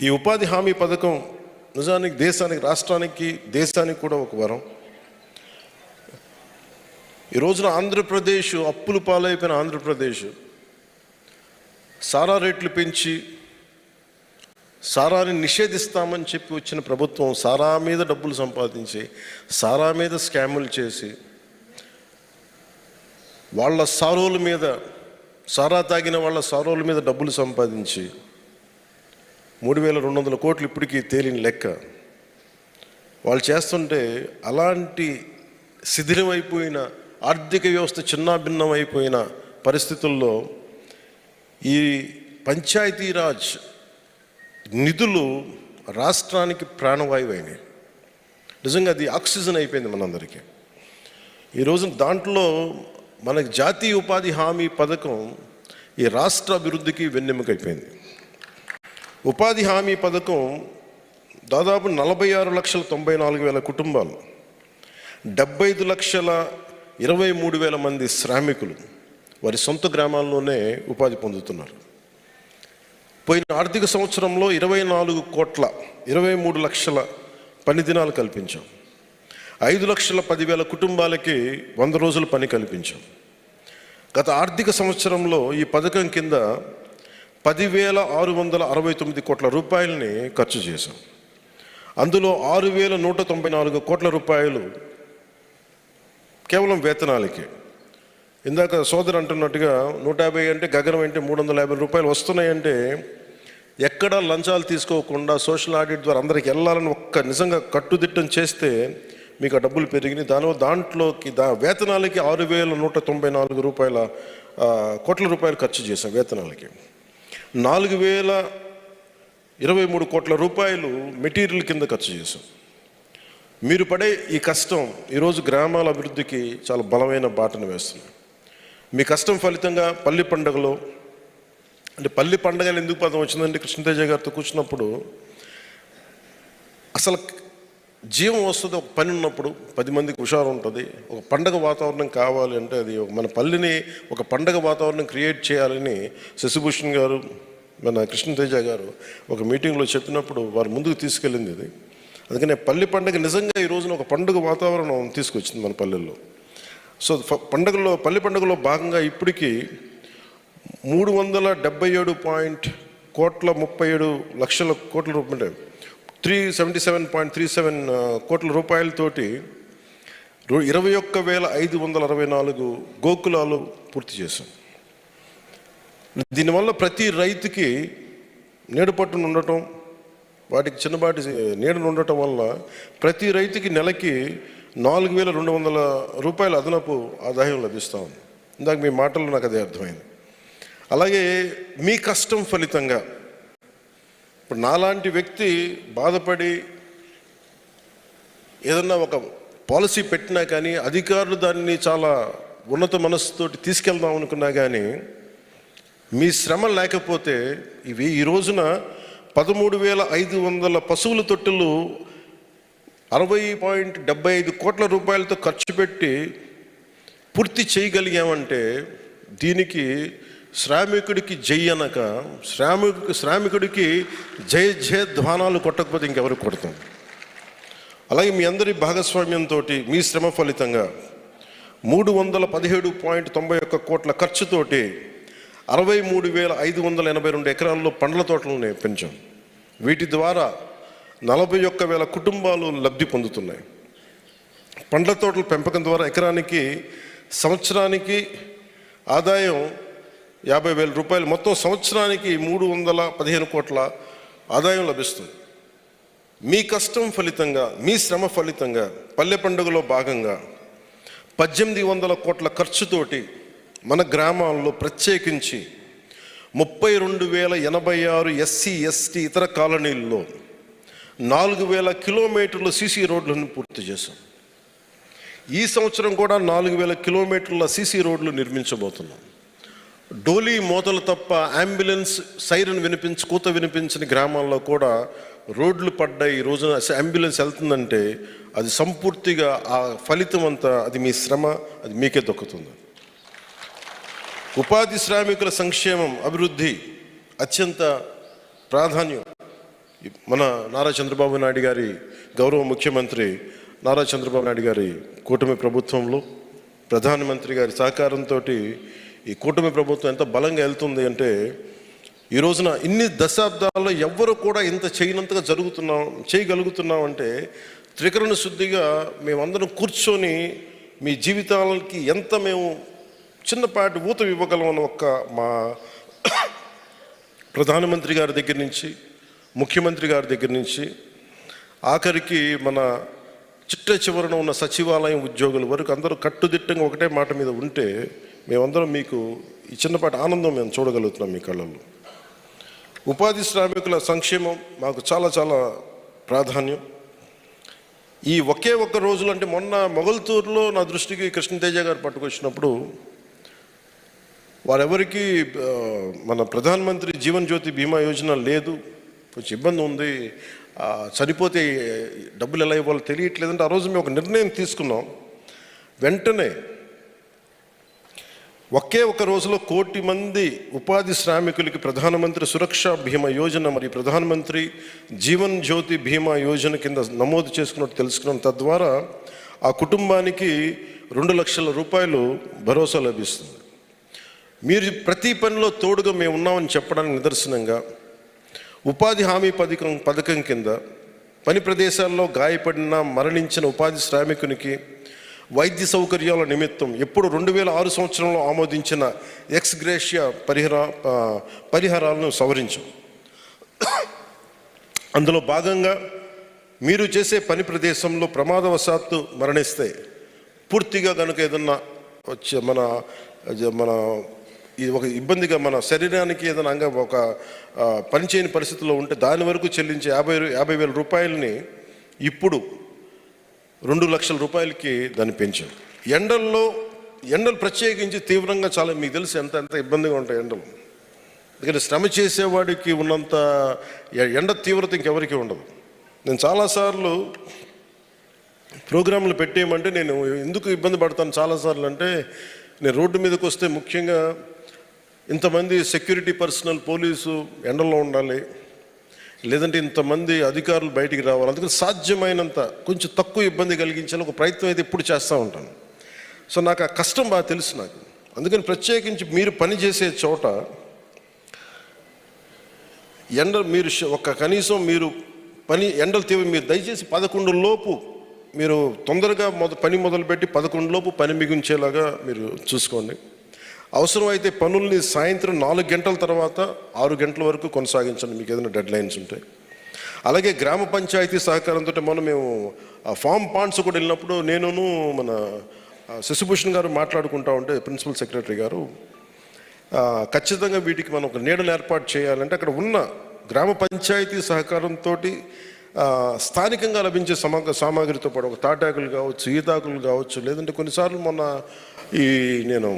ఈ ఉపాధి హామీ పథకం నిజానికి దేశానికి, రాష్ట్రానికి, దేశానికి కూడా ఒక వరం. ఈ రోజున ఆంధ్రప్రదేశ్, అప్పులు పాలైపోయిన ఆంధ్రప్రదేశ్ సారా రేట్లు పెంచి సారాని నిషేధిస్తామని చెప్పి వచ్చిన ప్రభుత్వం సారా మీద డబ్బులు సంపాదించి, సారా మీద స్కాములు చేసి, వాళ్ళ సారోల మీద, సారా తాగిన వాళ్ళ సారోల మీద డబ్బులు సంపాదించి 3200 కోట్లు ఇప్పటికీ తేలిన లెక్క. వాళ్ళు చేస్తుంటే అలాంటి శిథిలమైపోయిన ఆర్థిక వ్యవస్థ చిన్నాభిన్నం అయిపోయిన పరిస్థితుల్లో ఈ పంచాయతీరాజ్ నిధులు రాష్ట్రానికి ప్రాణవాయువు అయినాయి. నిజంగా అది ఆక్సిజన్ అయిపోయింది మనందరికీ. ఈరోజు దాంట్లో మనకి జాతీయ ఉపాధి హామీ పథకం ఈ రాష్ట్ర అభివృద్ధికి వెన్నెముకైపోయింది. ఉపాధి హామీ పథకం దాదాపు 46,94,000 కుటుంబాలు, 75,23,000 మంది శ్రామికులు వారి సొంత గ్రామాల్లోనే ఉపాధి పొందుతున్నారు. పోయిన ఆర్థిక సంవత్సరంలో 24 లక్షల పని దినాలు కల్పించాం. 5,10,000 కుటుంబాలకి 100 రోజుల పని కల్పించాం. గత ఆర్థిక సంవత్సరంలో ఈ పథకం కింద 10,669 కోట్ల రూపాయలని ఖర్చు చేశాం. అందులో 6,194 కోట్ల రూపాయలు కేవలం వేతనాలకే. ఇందాక సోదరు అంటున్నట్టుగా 150 అంటే గగనం అంటే 350 రూపాయలు వస్తున్నాయంటే ఎక్కడా లంచాలు తీసుకోకుండా సోషల్ ఆడిట్ ద్వారా అందరికి వెళ్ళాలని ఒక్క నిజంగా కట్టుదిట్టం చేస్తే మీకు ఆ డబ్బులు పెరిగినాయి. దాంట్లోకి వేతనాలకి 6,194 కోట్ల రూపాయలు ఖర్చు చేశాం. వేతనాలకి 4,023 కోట్ల రూపాయలు మెటీరియల్ కింద ఖర్చు చేశాం. మీరు పడే ఈ కష్టం ఈరోజు గ్రామాల అభివృద్ధికి చాలా బలమైన బాటను వేస్తుంది. మీ కష్టం ఫలితంగా పల్లి పండుగలో, అంటే పల్లి పండుగలు ఎందుకు పదం వచ్చిందంటే కృష్ణతేజ గారితో కూర్చున్నప్పుడు అసలు జీవం వస్తుంది. ఒక పని ఉన్నప్పుడు 10 మందికి హుషారు ఉంటుంది. ఒక పండగ వాతావరణం కావాలి అంటే అది మన పల్లిని ఒక పండగ వాతావరణం క్రియేట్ చేయాలని శశిభూషణ్ గారు, మన కృష్ణతేజ గారు ఒక మీటింగ్లో చెప్పినప్పుడు వారు ముందుకు తీసుకెళ్ళింది ఇది. అందుకనే పల్లి పండుగ నిజంగా ఈ రోజున ఒక పండుగ వాతావరణం తీసుకొచ్చింది మన పల్లెల్లో. సో పల్లి పండుగలో భాగంగా ఇప్పటికీ 377.37 కోట్ల రూపాయలు, 377.37 కోట్ల రూపాయలతోటి 21,564 గోకులాలు పూర్తి చేశాం. దీనివల్ల ప్రతి రైతుకి నీడపట్టును ఉండటం, వాటికి చిన్నపాటి నీడను ఉండటం వల్ల ప్రతి రైతుకి నెలకి 4,200 రూపాయల అదనపు ఆదాయం లభిస్తూ ఉంది. ఇందాక మీ మాటల్లో నాకు అదే అర్థమైంది. అలాగే మీ కష్టం ఫలితంగా ఇప్పుడు నాలాంటి వ్యక్తి బాధపడి ఏదన్నా ఒక పాలసీ పెట్టినా కానీ అధికారులు దాన్ని చాలా ఉన్నత మనస్సుతోటి తీసుకెళ్దాం అనుకున్నా కానీ మీ శ్రమ లేకపోతే ఈ రోజున 13,500 పశువుల తొట్టెలు 60.75 కోట్ల రూపాయలతో ఖర్చు పెట్టి పూర్తి చేయగలిగామంటే దీనికి శ్రామికుడికి జై అనక, శ్రామికుడికి జయ ధ్వానాలు కొట్టకపోతే ఇంకెవరు కొడతాం. అలాగే మీ అందరి భాగస్వామ్యంతో మీ శ్రమ ఫలితంగా 317.91 కోట్ల ఖర్చుతోటి 63,582 ఎకరాల్లో పండ్ల తోటలను పెంచాం. వీటి ద్వారా 41,000 కుటుంబాలు లబ్ధి పొందుతున్నాయి. పండ్ల తోటల పెంపకం ద్వారా ఎకరానికి సంవత్సరానికి ఆదాయం 50,000 రూపాయలు, మొత్తం సంవత్సరానికి 315 కోట్ల ఆదాయం లభిస్తుంది. మీ కష్టం ఫలితంగా, మీ శ్రమ ఫలితంగా పల్లె పండుగలో భాగంగా 1,800 కోట్ల ఖర్చుతోటి మన గ్రామాల్లో ప్రత్యేకించి 32,086 ఎస్సీ ఎస్టీ ఇతర కాలనీల్లో 4,000 కిలోమీటర్ల సీసీ రోడ్లను పూర్తి చేశాం. ఈ సంవత్సరం కూడా 4,000 కిలోమీటర్ల సీసీ రోడ్లు నిర్మించబోతున్నాం. డోలీ మోతలు తప్ప అంబులెన్స్ సైరన్ కూత వినిపించిన గ్రామాల్లో కూడా రోడ్లు పడ్డాయి. ఈ రోజున అంబులెన్స్ వెళ్తుందంటే అది సంపూర్తిగా ఆ ఫలితం అంతా అది మీ శ్రమ, అది మీకే దొక్కుతుంది. ఉపాధి శ్రామికుల సంక్షేమం, అభివృద్ధి అత్యంత ప్రాధాన్యం. మన నారా చంద్రబాబు నాయుడు గారి గౌరవ ముఖ్యమంత్రి నారా చంద్రబాబు నాయుడు గారి కూటమి ప్రభుత్వంలో ప్రధానమంత్రి గారి సహకారంతో ఈ కూటమి ప్రభుత్వం ఎంత బలంగా వెళ్తుంది అంటే ఈ రోజున ఇన్ని దశాబ్దాల్లో ఎవ్వరు కూడా ఇంత చేయనంతగా చేయగలుగుతున్నాం అంటే త్రికరణ శుద్ధిగా మేమందరం కూర్చొని మీ జీవితాలకి ఎంత మేము చిన్నపాటి ఊత ఇవ్వగలం అని మా ప్రధానమంత్రి గారి దగ్గర నుంచి ముఖ్యమంత్రి గారి దగ్గర నుంచి ఆఖరికి మన చివరన ఉన్న సచివాలయం ఉద్యోగుల వరకు అందరూ కట్టుదిట్టంగా ఒకటే మాట మీద ఉంటే మేమందరం మీకు ఈ చిన్నపాటి ఆనందం మేము చూడగలుగుతున్నాం మీ కళ్ళల్లో. ఉపాధి శ్రామికుల సంక్షేమం మాకు చాలా చాలా ప్రాధాన్యం. ఈ ఒకే ఒక్క రోజులు అంటే మొన్న మొగల్తూరులో నా దృష్టికి కృష్ణతేజ గారు పట్టుకొచ్చినప్పుడు వారెవరికి మన ప్రధానమంత్రి జీవన్ జ్యోతి బీమా యోజన లేదు, కొంచెం ఇబ్బంది ఉంది, చనిపోతే డబ్బులు ఎలా ఇవ్వాలో తెలియట్లేదంటే ఆ రోజు మేము ఒక నిర్ణయం తీసుకున్నాం. వెంటనే ఒకే ఒక రోజులో 1 కోటి మంది ఉపాధి శ్రామికులకి ప్రధానమంత్రి సురక్ష బీమా యోజన మరియు ప్రధానమంత్రి జీవన్ జ్యోతి బీమా యోజన కింద నమోదు చేసుకున్నట్టు తెలుసుకున్నాం. తద్వారా ఆ కుటుంబానికి 2 లక్షల రూపాయలు భరోసా లభిస్తుంది. మీరు ప్రతి పనిలో తోడుగా మేము ఉన్నామని చెప్పడానికి నిదర్శనంగా ఉపాధి హామీ పథకం కింద పని ప్రదేశాల్లో గాయపడిన మరణించిన ఉపాధి శ్రామికునికి వైద్య సౌకర్యాల నిమిత్తం ఎప్పుడు 2006 సంవత్సరంలో ఆమోదించిన ఎక్స్ గ్రేషియా పరిహారాలను సవరించాం. అందులో భాగంగా మీరు చేసే పని ప్రదేశంలో ప్రమాదవశాత్తు మరణిస్తే పూర్తిగా కనుక ఏదన్నా వచ్చే మన ఇది ఒక ఇబ్బందిగా మన శరీరానికి ఏదైనా ఒక పనిచేయని పరిస్థితిలో ఉంటే దాని వరకు చెల్లించే 50,000 రూపాయలని ఇప్పుడు 2 లక్షల రూపాయలకి దాన్ని పెంచాం. ఎండలు ప్రత్యేకించి తీవ్రంగా చాలా మీకు తెలిసి ఎంత ఇబ్బందిగా ఉంటాయి ఎండలు. ఎందుకంటే శ్రమ చేసేవాడికి ఉన్నంత ఎండ తీవ్రత ఇంకెవరికి ఉండదు. నేను చాలాసార్లు ప్రోగ్రాంలు పెట్టేయమంటే నేను ఎందుకు ఇబ్బంది పడతాను చాలాసార్లు అంటే నేను రోడ్డు మీదకి వస్తే ముఖ్యంగా ఇంతమంది సెక్యూరిటీ పర్సనల్ పోలీసు ఎండలో ఉండాలి, లేదంటే ఇంతమంది అధికారులు బయటికి రావాలి, అందుకని సాధ్యమైనంత కొంచెం తక్కువ ఇబ్బంది కలిగించాలని ఒక ప్రయత్నం అయితే ఎప్పుడు చేస్తూ ఉంటాను. సో నాకు ఆ కష్టం బాగా తెలుసు నాకు. అందుకని ప్రత్యేకించి మీరు పనిచేసే చోట మీరు కనీసం మీరు ఎండలు తీవ్ర మీరు దయచేసి 11 లోపు మీరు తొందరగా పని మొదలుపెట్టి 11 లోపు పని మిగించేలాగా మీరు చూసుకోండి. అవసరమైతే పనుల్ని సాయంత్రం 4 గంటల తర్వాత 6 గంటల వరకు కొనసాగించండి మీకు ఏదైనా డెడ్ లైన్స్ ఉంటాయి. అలాగే గ్రామ పంచాయతీ సహకారంతో మేము ఫామ్ పాండ్స్ కూడా వెళ్ళినప్పుడు నేను మన శశిభూషణ్ గారు మాట్లాడుకుంటా ఉంటే ప్రిన్సిపల్ సెక్రటరీ గారు ఖచ్చితంగా వీటికి మనం ఒక నీడలు ఏర్పాటు చేయాలంటే అక్కడ ఉన్న గ్రామ పంచాయతీ సహకారంతో స్థానికంగా లభించే సామాగ్రితో పాటు ఒక తాటాకులు కావచ్చు, ఈతాకులు కావచ్చు, లేదంటే కొన్నిసార్లు మొన్న నేను